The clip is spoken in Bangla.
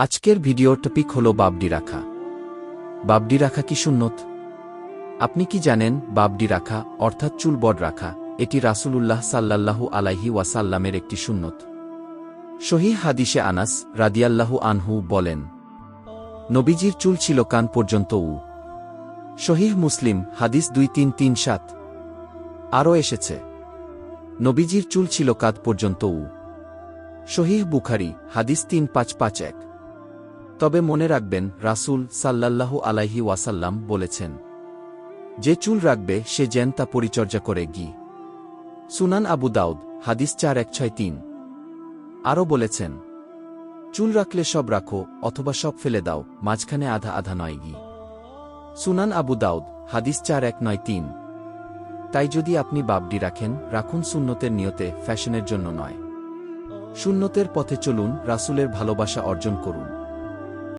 আজকের ভিডিওর টপিক হলো বাবডি রাখা। বাবডি রাখা কি সুন্নত? আপনি কি জানেন বাবডি রাখা অর্থাৎ চুল বড় রাখা এটি রাসূলুল্লাহ সাল্লাল্লাহু আলাইহি ওয়াসাল্লামের একটি সুন্নত। সহিহ হাদিসে আনাস রাদিয়াল্লাহু আনহু বলেন, নবীজির চুল ছিল কান পর্যন্ত। সহিহ মুসলিম হাদিস 2337। আরও এসেছে, নবীজির চুল ছিল কাঁধ পর্যন্ত। সহিহ বুখারী হাদিস 3551। তবে মনে রাখবেন রাসূল সাল্লাল্লাহু আলাইহি ওয়াসাল্লাম বলেছেন, যে চুল রাখবে সে যেন তা পরিচর্যা করে সুনান আবু দাউদ হাদিস 4163। আরও বলেছেন, চুল রাখলে সব রাখো অথবা সব ফেলে দাও, মাঝখানে আধা আধা নয় সুনান আবু দাউদ হাদিস 4193। তাই যদি আপনি বাবডি রাখেন, রাখুন সুন্নতের নিয়তে, ফ্যাশনের জন্য নয়। সুন্নতের পথে চলুন, রাসূলের ভালোবাসা অর্জন করুন।